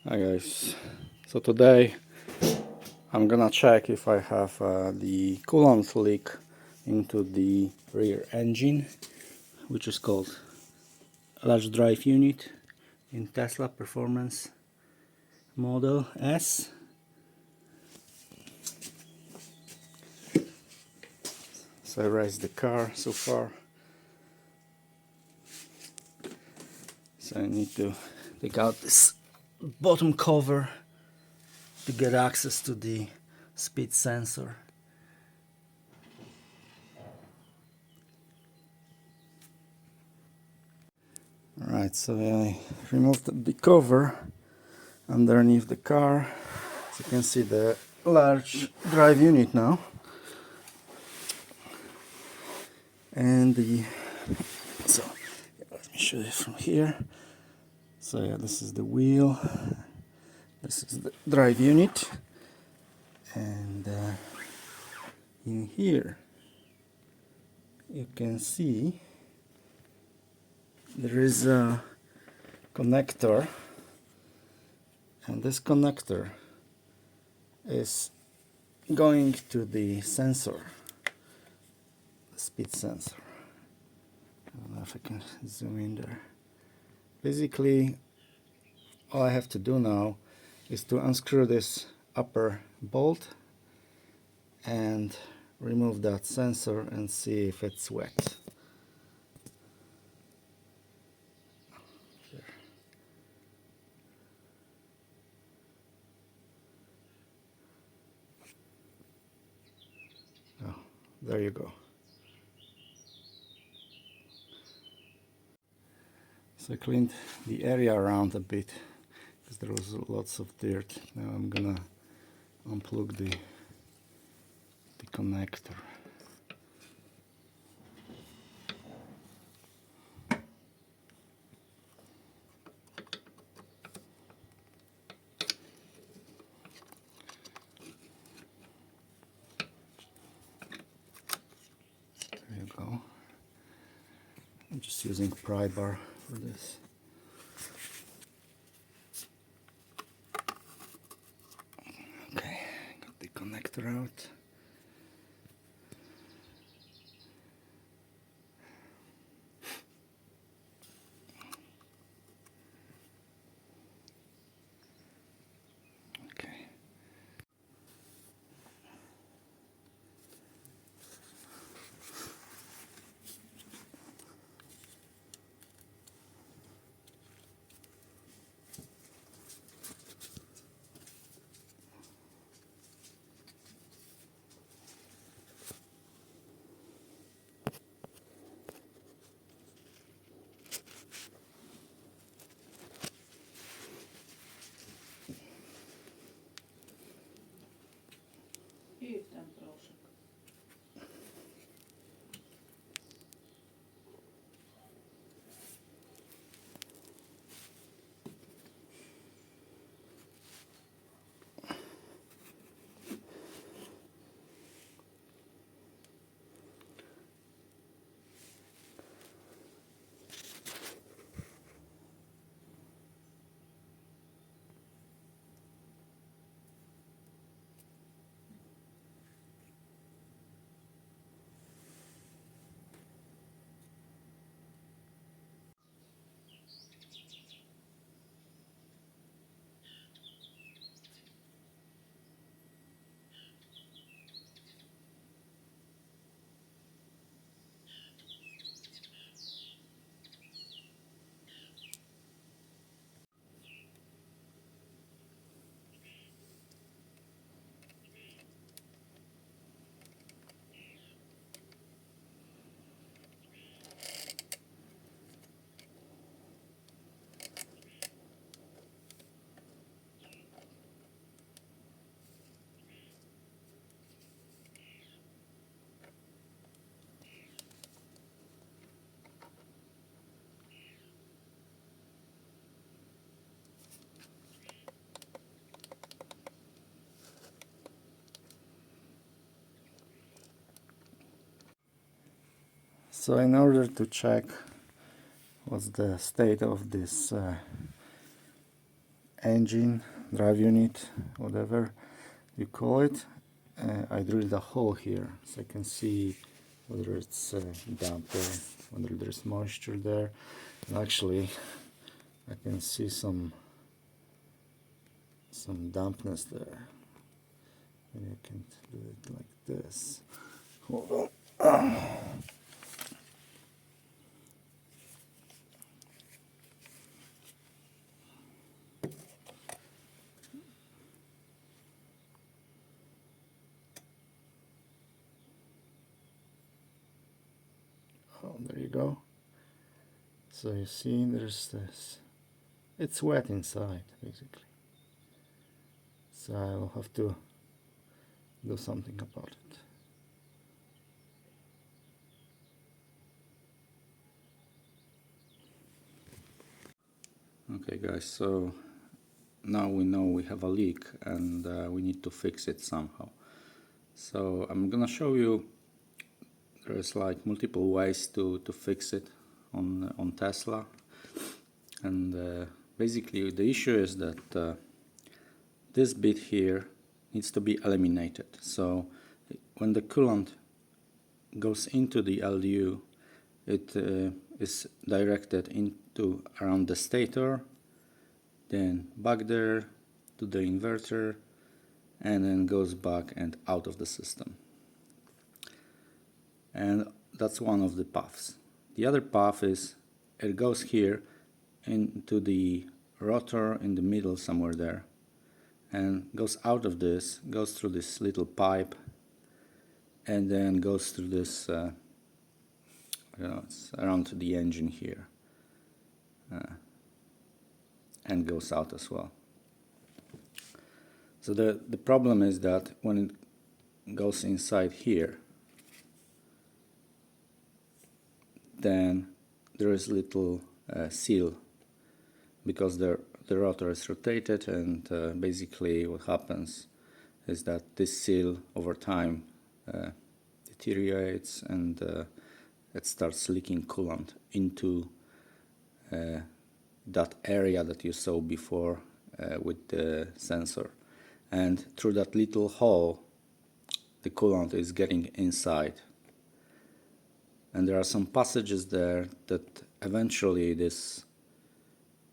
Hi guys, so today I'm gonna check if I have the coolant leak into the rear engine, which is called large drive unit in Tesla Performance Model S. So I raised the car so far, so I need to take out this bottom cover to get access to the speed sensor. Alright, so I removed the cover underneath the car. So you can see the large drive unit now. And so let me show you from here. So yeah, this is the wheel. This is the drive unit. And in here you can see there is a connector, and this connector is going to the sensor, the speed sensor. I don't know if I can zoom in there. Basically, all I have to do now is to unscrew this upper bolt and remove that sensor and see if it's wet. Oh, there you go. So I cleaned the area around a bit because there was lots of dirt. Now I'm gonna unplug the connector. There you go. I'm just using pry bar for this. Okay, got the connector out. Okay. So in order to check what's the state of this engine, drive unit, whatever you call it. I drilled a hole here so I can see whether it's damp there, whether there's moisture there. And actually I can see some dampness there. Maybe I can do it like this. Hold on. Oh, there you go. So you see there's this, it's wet inside basically. So I'll have to do something about it. Okay guys, so now we know we have a leak and we need to fix it somehow. So I'm gonna show you there's like multiple ways to fix it on Tesla, and basically the issue is that this bit here needs to be eliminated. So when the coolant goes into the LDU, it is directed into around the stator, then back there to the inverter, and then goes back and out of the system. And that's one of the paths. The other path is it goes here into the rotor in the middle somewhere there, and goes out of this, goes through this little pipe, and then goes through this it's around the engine here, and goes out as well. So the problem is that when it goes inside here, then there is little seal, because the rotor is rotated, and basically what happens is that this seal over time deteriorates, and it starts leaking coolant into that area that you saw before with the sensor, and through that little hole the coolant is getting inside, and there are some passages there that eventually this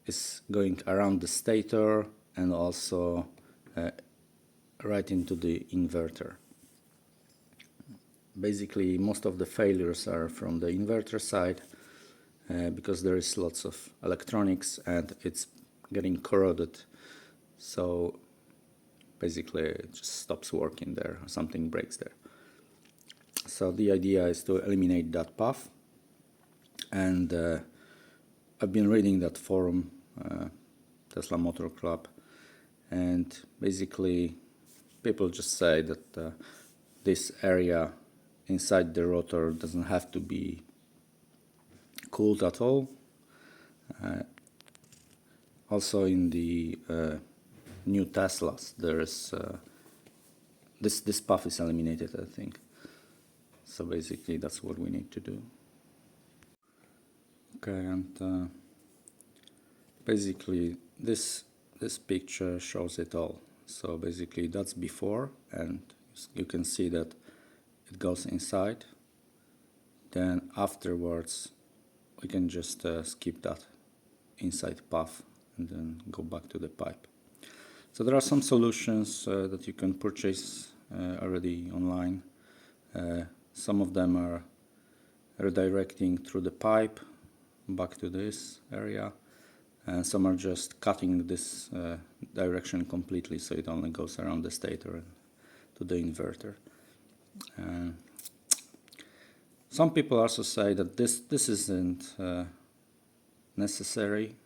is going around the stator and also right into the inverter. Basically most of the failures are from the inverter side, because there is lots of electronics and it's getting corroded, so basically it just stops working there, or something breaks there. So the idea is to eliminate that path, and I've been reading that forum, Tesla Motor Club, and basically people just say that this area inside the rotor doesn't have to be cooled at all. Also in the new Teslas there is this path is eliminated, I think. So basically that's what we need to do. Okay, and basically this picture shows it all. So basically that's before, and you can see that it goes inside. Then afterwards we can just skip that inside path and then go back to the pipe. So there are some solutions that you can purchase already online. Some of them are redirecting through the pipe back to this area, and some are just cutting this direction completely, so it only goes around the stator to the inverter. Some people also say that this isn't necessary,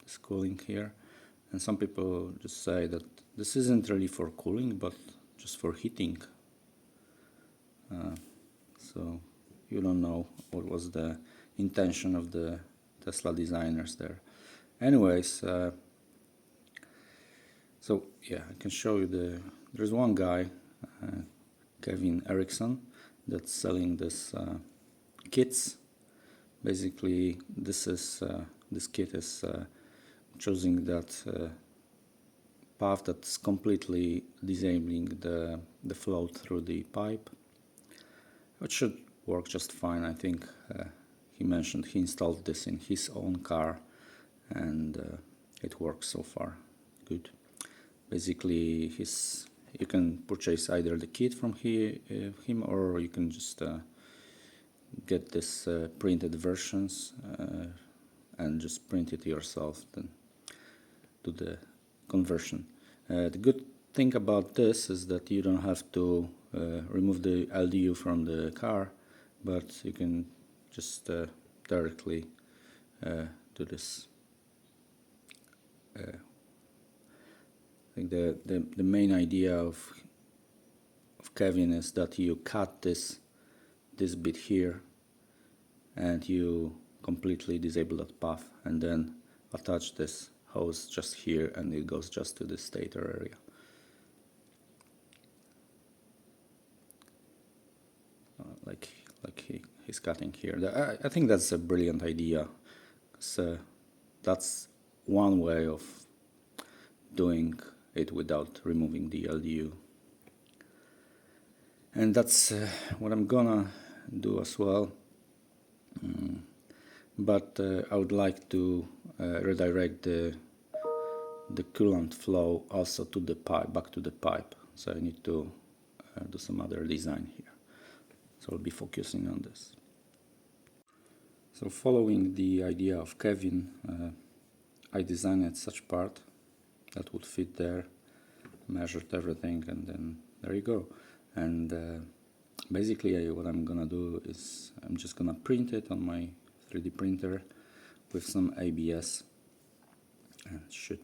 this cooling here, and some people just say that this isn't really for cooling but just for heating. So you don't know what was the intention of the Tesla designers there. Anyways, so yeah, I can show you there's one guy, Kevin Erickson, that's selling this kits. Basically this kit is choosing that path that's completely disabling the flow through the pipe, which should work just fine. I think he mentioned he installed this in his own car, and it works so far good. Basically, you can purchase either the kit from him, or you can just get this printed versions and just print it yourself, then do the conversion. The good thing about this is that you don't have to remove the LDU from the car, but you can just directly do this. I think the main idea of Kevin is that you cut this bit here and you completely disable that path, and then attach this hose just here, and it goes just to the stator area. Like he's cutting here. I think that's a brilliant idea. So that's one way of doing it without removing the LDU. And that's what I'm gonna do as well. But I would like to redirect the coolant flow also to the pipe, back to the pipe. So I need to do some other design here. So I'll be focusing on this. So following the idea of Kevin, I designed such part that would fit there, measured everything, and then there you go. And basically what I'm gonna do is I'm just gonna print it on my 3D printer with some ABS, and should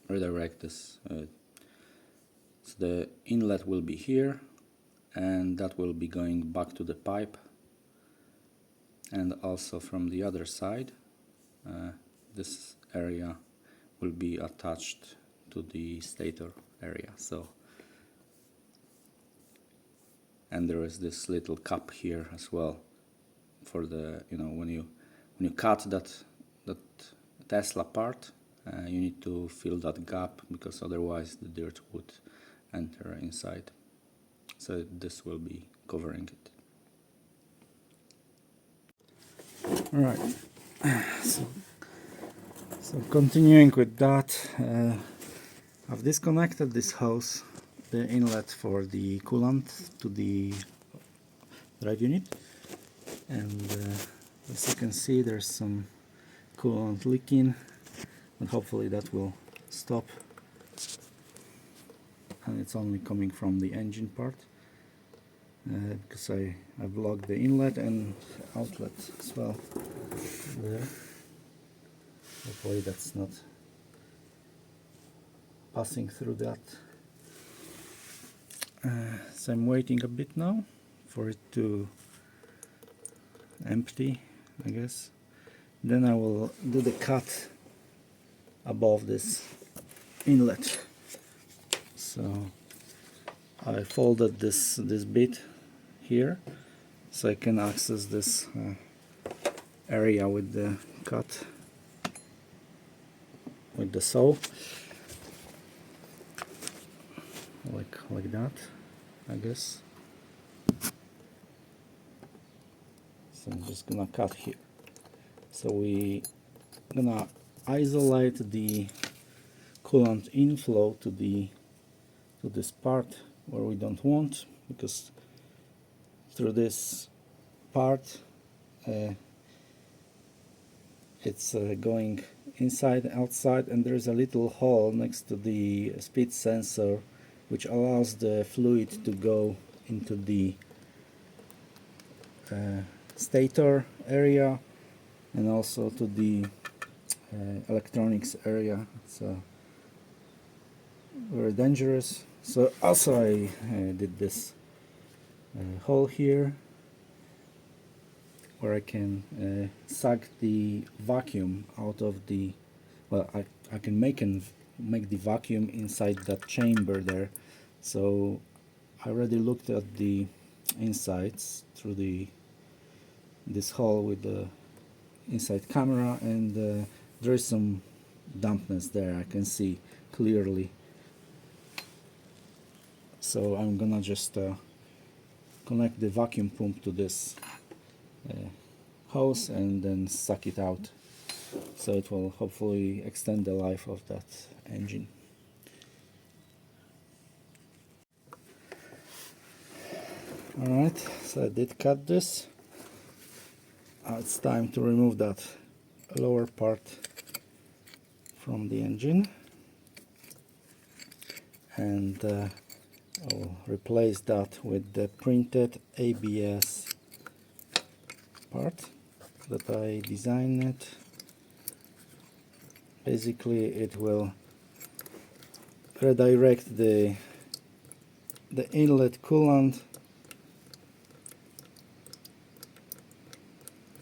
redirect this. So the inlet will be here, and that will be going back to the pipe, and also from the other side this area will be attached to the stator area. So, and there is this little cup here as well for the, when you cut that Tesla part, you need to fill that gap, because otherwise the dirt would enter inside. So this will be covering it. All right. So continuing with that, I've disconnected this hose, the inlet for the coolant, to the drive unit, and as you can see, there's some coolant leaking, and hopefully that will stop, and it's only coming from the engine part, because I blocked the inlet and outlet as well there. Hopefully that's not passing through that. So I'm waiting a bit now for it to empty, I guess. Then I will do the cut above this inlet. So I folded this bit here so I can access this area with the cut with the saw, like that, I guess. So I'm just gonna cut here. So we gonna isolate the coolant inflow to this part where we don't want, because through this part it's going inside, outside, and there's a little hole next to the speed sensor which allows the fluid to go into the stator area and also to the electronics area. It's very dangerous. So also I did this hole here where I can suck the vacuum out of the, well, I can make the vacuum inside that chamber there. So I already looked at the insides through this hole with the inside camera, and there is some dampness there, I can see, clearly. So I'm gonna just connect the vacuum pump to this hose and then suck it out, so it will hopefully extend the life of that engine. Alright, so I did cut this. Now it's time to remove that lower part from the engine, and I'll replace that with the printed ABS part that I designed. Basically it will redirect the inlet coolant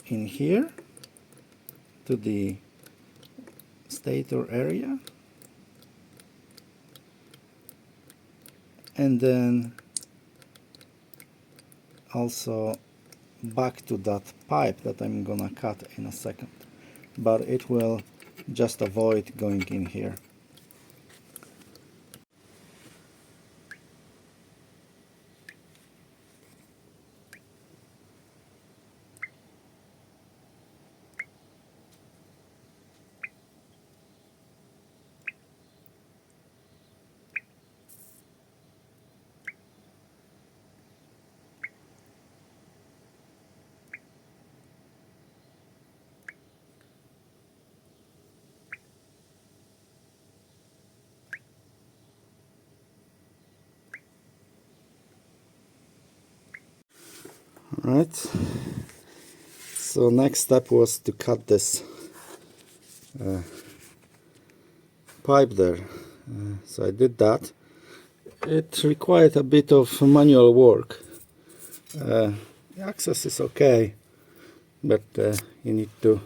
in here to the stator area, and then also back to that pipe that I'm gonna cut in a second, but it will just avoid going in here. Alright, so next step was to cut this pipe there. So I did that. It required a bit of manual work. The access is okay, but you need to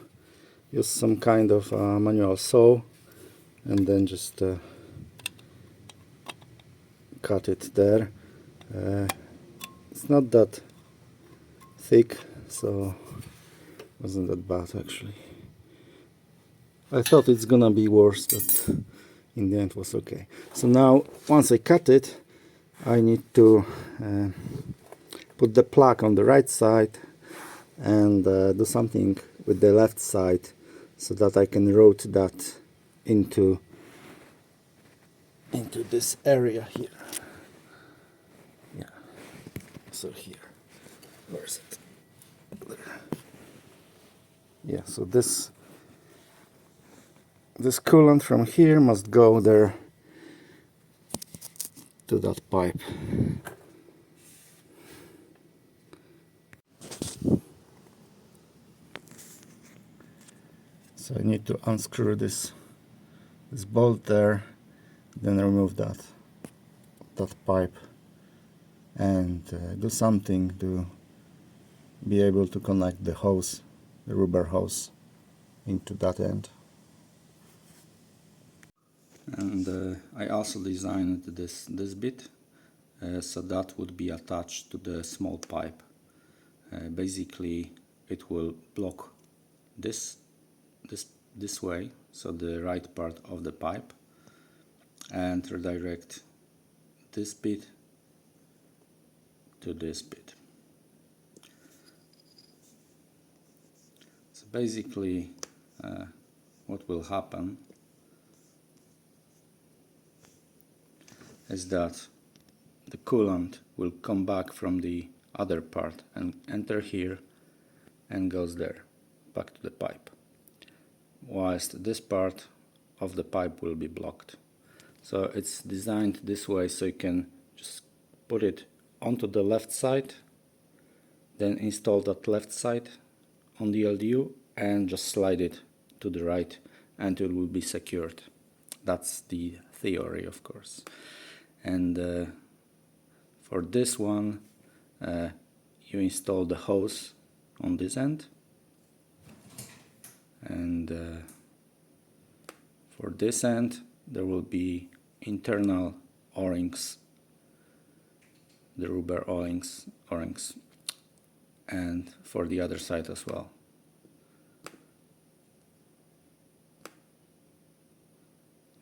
use some kind of manual saw and then just cut it there. It's not that thick, so wasn't that bad actually. I thought it's gonna be worse, but in the end was okay. So now once I cut it, I need to put the plug on the right side and do something with the left side so that I can route that into this area here. Yeah, so here, where is it? There. Yeah, so this coolant from here must go there to that pipe. So I need to unscrew this bolt there, then remove that pipe, and do something to be able to connect the hose, the rubber hose, into that end. And I also designed this bit so that would be attached to the small pipe. Basically it will block this way, so the right part of the pipe, and redirect this bit to this bit. So basically what will happen is that the coolant will come back from the other part and enter here and goes there, back to the pipe, whilst this part of the pipe will be blocked. So it's designed this way so you can just put it onto the left side, then install that left side on the LDU and just slide it to the right and it will be secured. That's the theory, of course. And for this one you install the hose on this end, and for this end there will be internal O-rings, the rubber O-rings, and for the other side as well.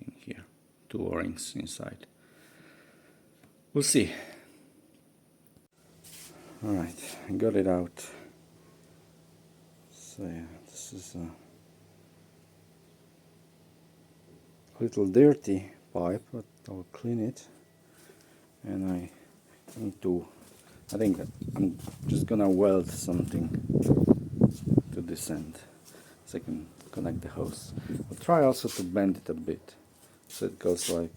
In here. two O-rings inside. We'll see. Alright, I got it out. So yeah, this is a little dirty pipe, but I'll clean it. And I need to, I think I'm just gonna weld something to this end so I can connect the hose. I'll try also to bend it a bit so it goes like,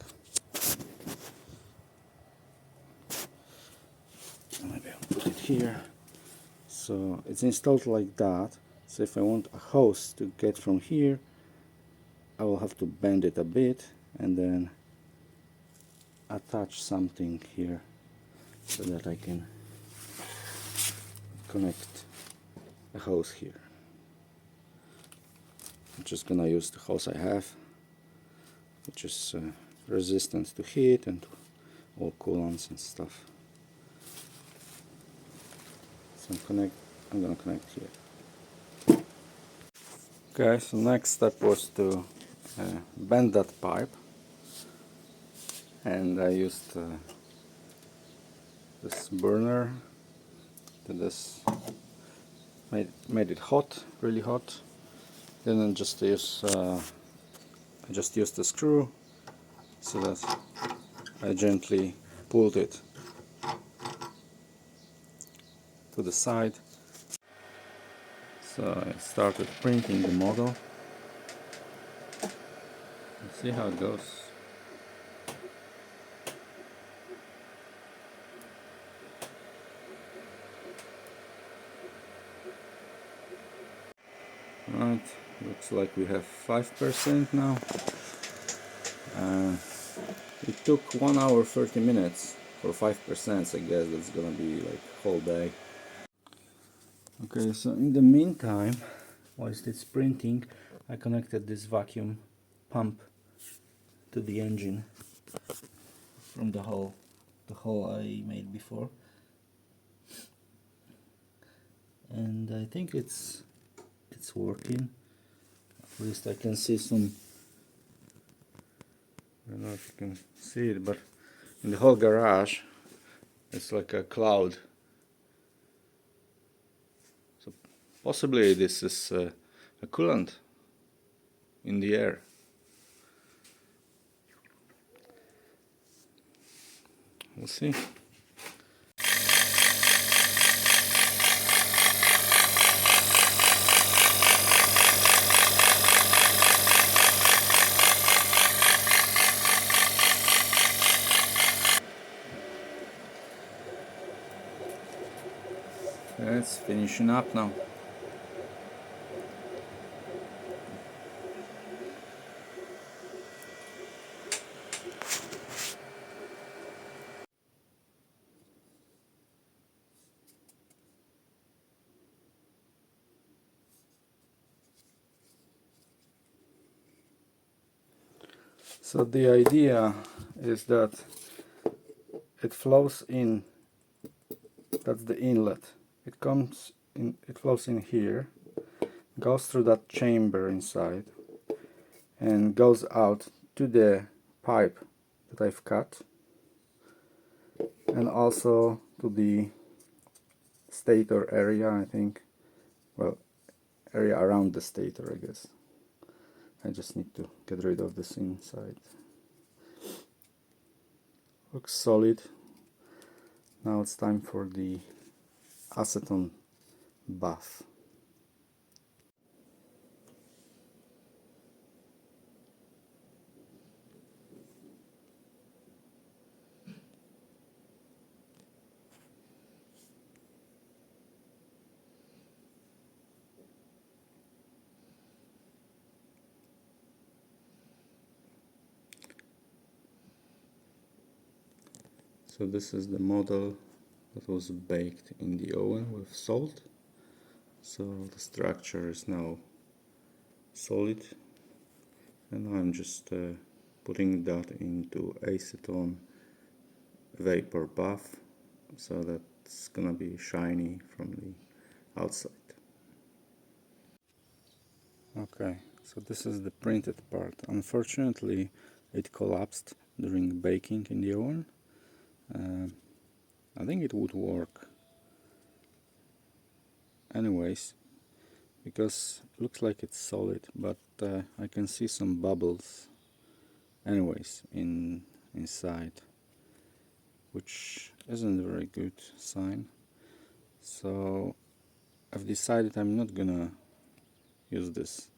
maybe I'll put it here. So it's installed like that. So if I want a hose to get from here, I will have to bend it a bit and then attach something here so that I can connect a hose here. I'm just gonna use the hose I have, which is resistant to heat and all coolants and stuff. So I'm gonna connect here. Okay, so next step was to bend that pipe, and I used this burner to made it hot, really hot. Then I just used the screw so that I gently pulled it to the side. So I started printing the model. Let's see how it goes. Right, looks like we have 5% now. It took 1 hour 30 minutes for 5%, so I guess that's gonna be like whole day. Okay, so in the meantime, whilst it's printing, I connected this vacuum pump to the engine from the hole I made before, and I think it's working. At least I can see some, I don't know if you can see it, but in the whole garage it's like a cloud. So possibly this is a coolant in the air. We'll see. It's finishing up now. So the idea is that it flows in, that's the inlet. It comes in, it flows in here, goes through that chamber inside, and goes out to the pipe that I've cut, and also to the stator area, I think. Well, area around the stator, I guess. I just need to get rid of this inside. Looks solid. Now it's time for the acetone bath. So this is the model that was baked in the oven with salt. So the structure is now solid, and I'm just putting that into acetone vapor bath, so that's gonna be shiny from the outside. Okay, so this is the printed part. Unfortunately, it collapsed during baking in the oven. I think it would work anyways, because it looks like it's solid, but I can see some bubbles anyways inside, which isn't a very good sign. So I've decided I'm not gonna use this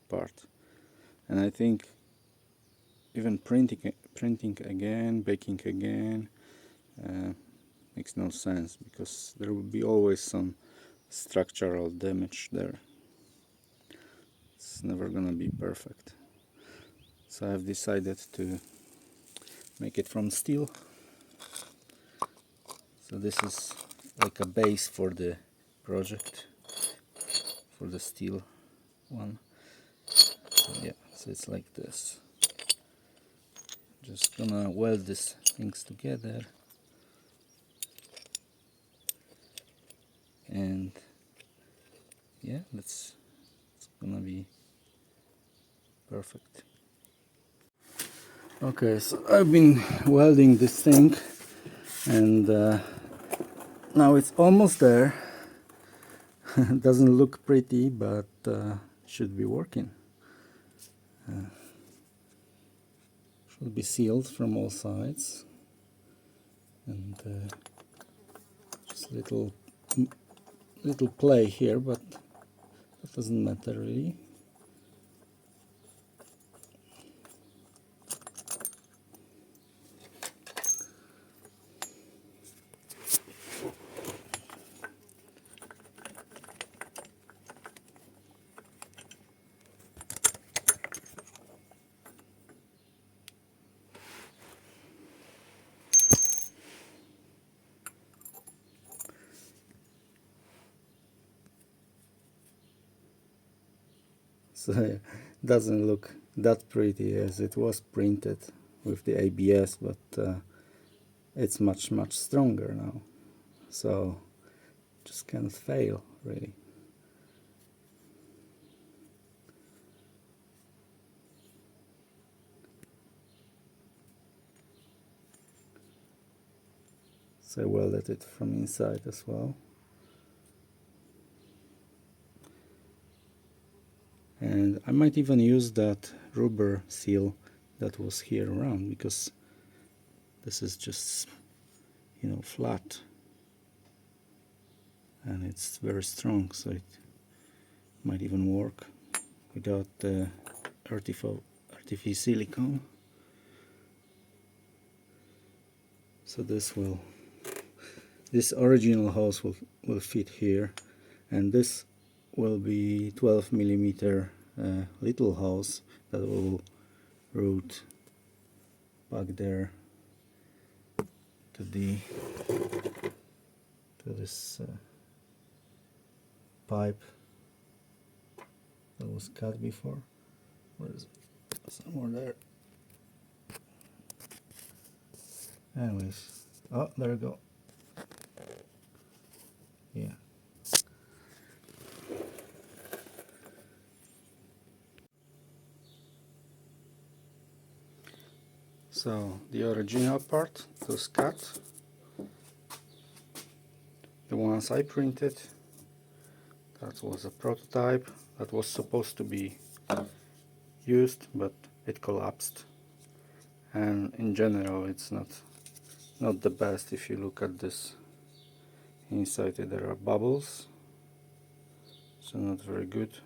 part, and I think even printing again, baking again, makes no sense, because there will be always some structural damage there. It's never gonna be perfect. So I've decided to make it from steel. So this is like a base for the project, for the steel one. So yeah, so it's like this. Just gonna weld these things together, and yeah, it's gonna be perfect. Okay, so I've been welding this thing, and now it's almost there. Doesn't look pretty, but should be working. Should be sealed from all sides, and just little play here, but that doesn't matter really. So it doesn't look that pretty as it was printed with the ABS, but it's much stronger now, so just can't fail really. So I welded it from inside as well. And I might even use that rubber seal that was here around, because this is just, you know, flat, and it's very strong, so it might even work without the artificial silicone. So this original hose will fit here, and this will be 12 millimeter little hose that will route back there to this pipe that was cut before. Where is it? Somewhere there. Anyways, oh, there we go. Yeah. So the original part was cut. The ones I printed, that was a prototype that was supposed to be used, but it collapsed. And in general, it's not the best. If you look at this inside, there are bubbles, so not very good.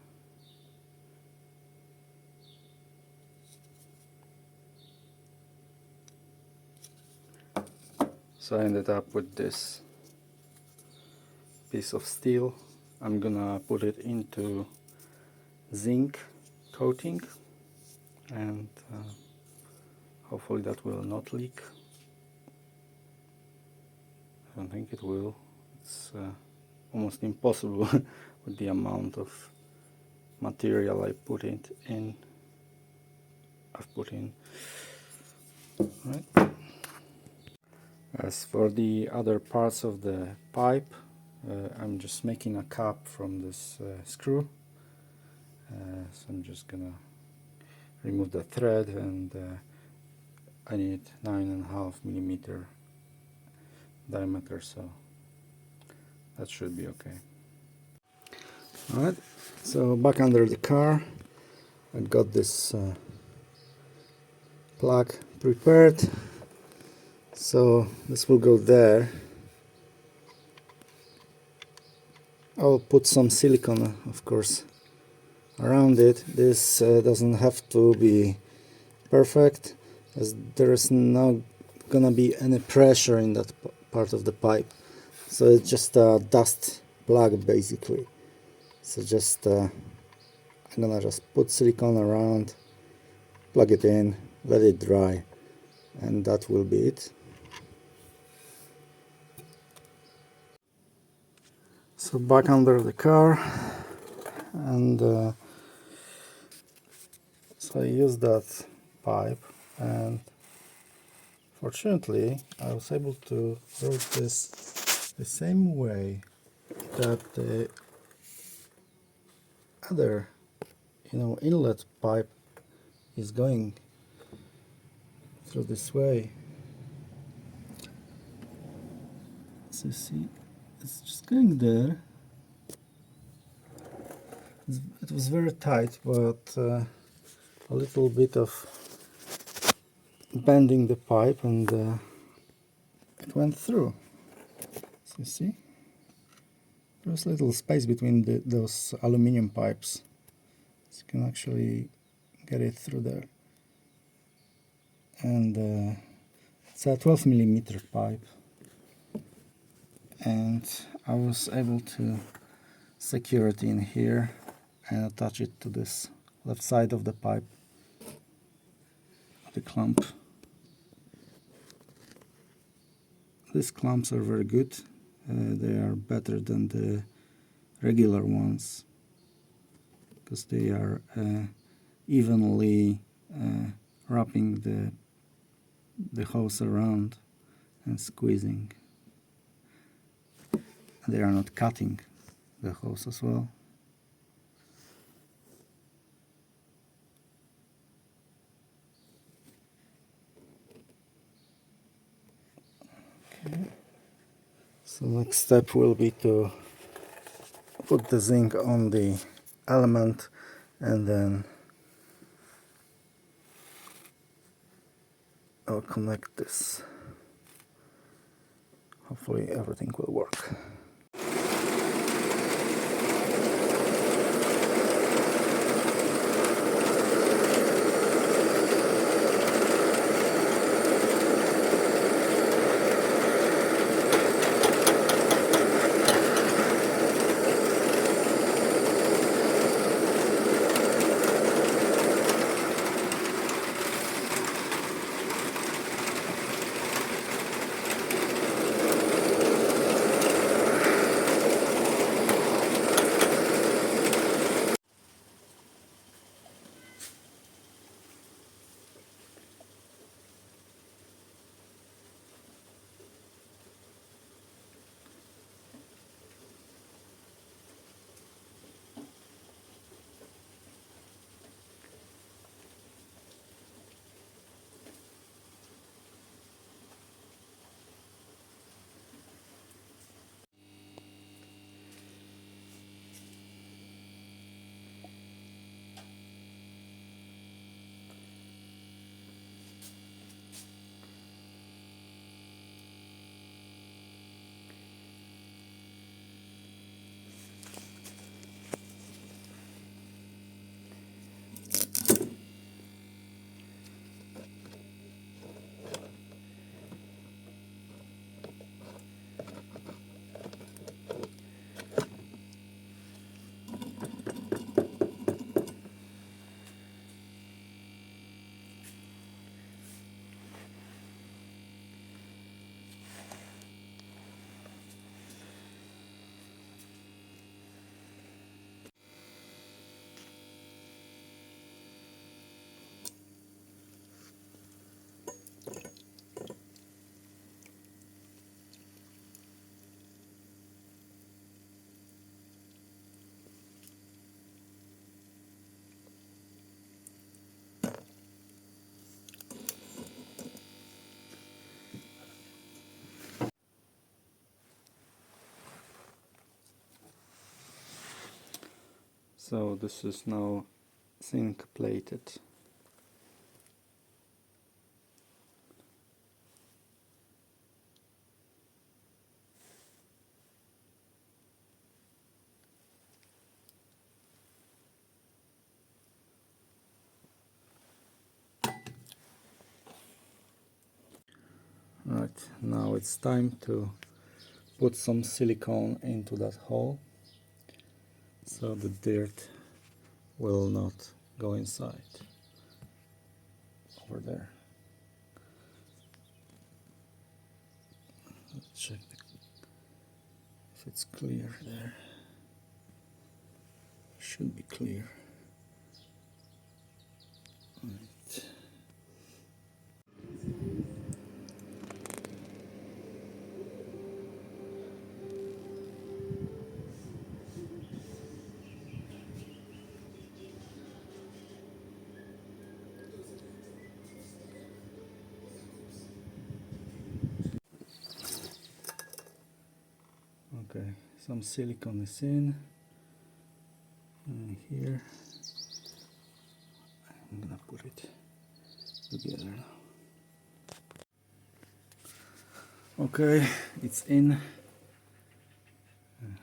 So I ended up with this piece of steel. I'm gonna put it into zinc coating, and hopefully that will not leak. I don't think it will. It's almost impossible with the amount of material I've put in. Right. As for the other parts of the pipe, I'm just making a cap from this screw. So I'm just gonna remove the thread, and I need 9.5 millimeter diameter, so that should be okay. Alright, so back under the car, I got this plug prepared, so this will go there. I'll put some silicone, of course, around it. This doesn't have to be perfect, as there is not gonna be any pressure in that part of the pipe, so it's just a dust plug basically. So just I'm gonna just put silicone around, plug it in, let it dry, and that will be it. So back under the car, and so I used that pipe, and fortunately I was able to route this the same way that the other, inlet pipe is going through this way. So you see, it's just going there. It was very tight, but a little bit of bending the pipe, and it went through. So you see, there's a little space between those aluminium pipes, so you can actually get it through there. And it's a 12 millimeter pipe, and I was able to secure it in here and attach it to this left side of the pipe, the clamp. These clamps are very good. They are better than the regular ones because they are evenly wrapping the hose around and squeezing. They are not cutting the hose as well. Okay. So next step will be to put the zinc on the element, and then I'll connect this. Hopefully everything will work. So this is now zinc plated. Right, now it's time to put some silicone into that hole so the dirt will not go inside over there. Let's check if it's clear there. Should be clear. Right. Okay, some silicone is in, and here I'm gonna put it together now. Okay, it's in,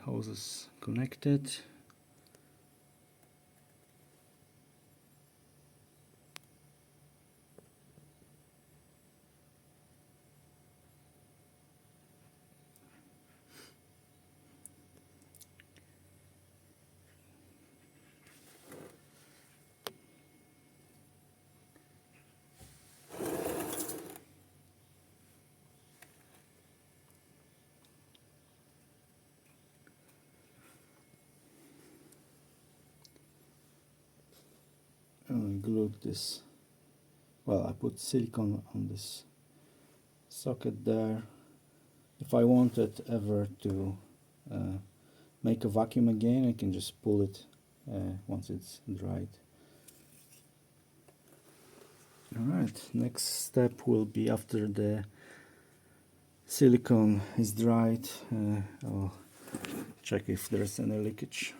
hoses connected. And I glued this, well, I put silicone on this socket there. If I wanted ever to make a vacuum again, I can just pull it once it's dried. Alright, next step will be after the silicone is dried, I'll check if there's any leakage.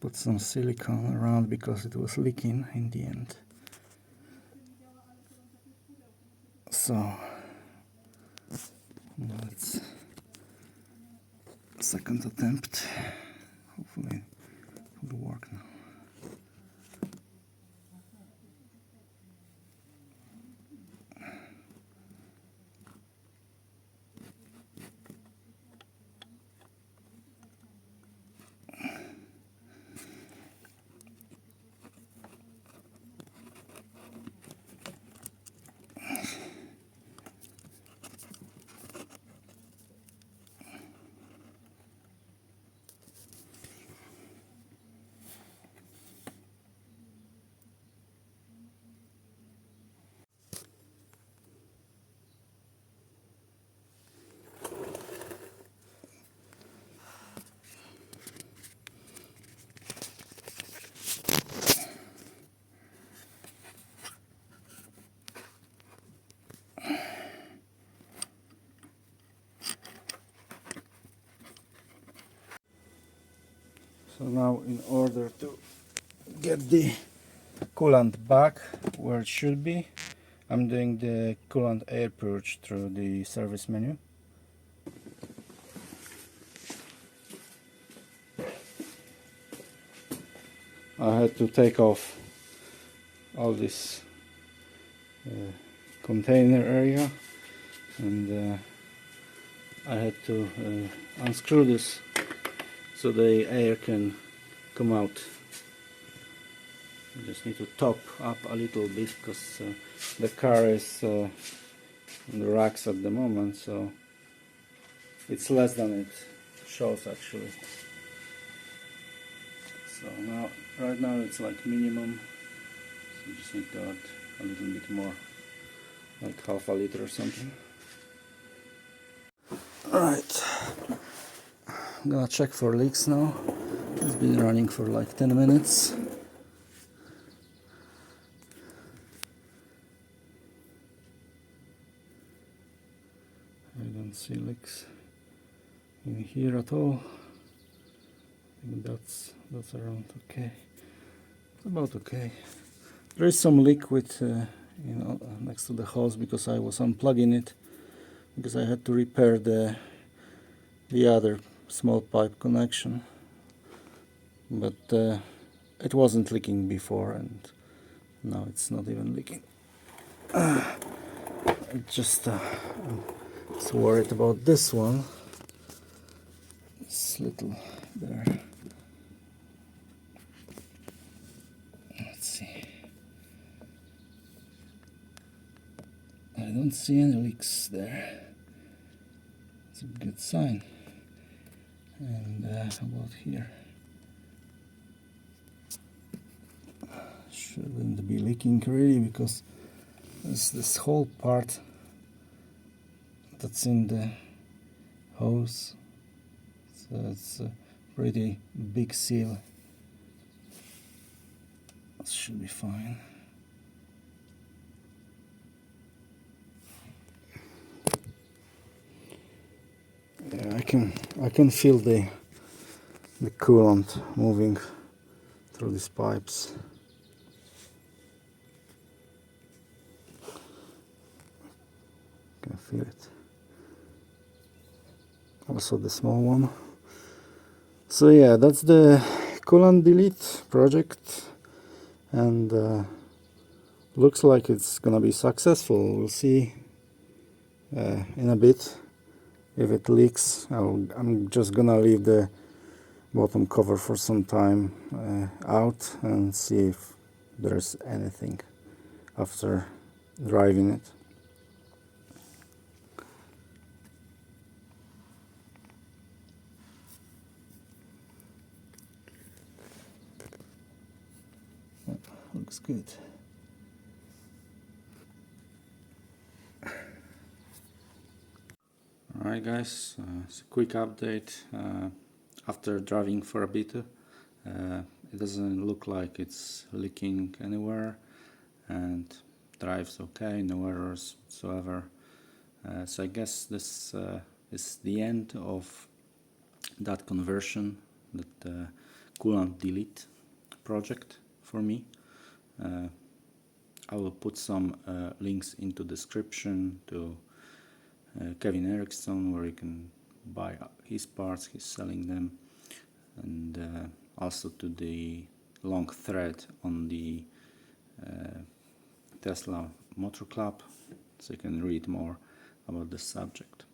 Put some silicone around because it was leaking in the end. So now it's second attempt. Hopefully it will work now. So now, in order to get the coolant back where it should be, I'm doing the coolant air purge through the service menu. I had to take off all this container area and I had to unscrew this so the air can come out. I just need to top up a little bit because the car is on the racks at the moment, so it's less than it shows actually. So now, right now it's like minimum, so you just need to add a little bit more, like half a liter or something. Alright, I'm gonna check for leaks now. It's been running for like 10 minutes. I don't see leaks in here at all. I think that's around okay. It's about okay. There is some liquid next to the hose because I was unplugging it because I had to repair the other small pipe connection, but it wasn't leaking before and now it's not even leaking. I just was worried about this one, this little there. Let's see. I don't see any leaks there. It's a good sign. And how about here? Shouldn't be leaking really because there's this whole part that's in the hose. So it's a pretty big seal. That should be fine. Yeah, I can feel the coolant moving through these pipes. Can feel it. Also the small one. So yeah, that's the coolant delete project, and looks like it's gonna be successful. We'll see in a bit. If it leaks, I'm just gonna leave the bottom cover for some time out and see if there's anything after driving it. Looks good. Alright guys, it's a quick update. After driving for a bit, it doesn't look like it's leaking anywhere and drives okay, no errors whatsoever. So I guess this is the end of that conversion, that coolant delete project for me. I will put some links into description to Kevin Eriksson, where you can buy his parts, he's selling them, and also to the long thread on the Tesla Motor Club, so you can read more about this subject.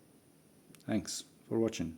Thanks for watching.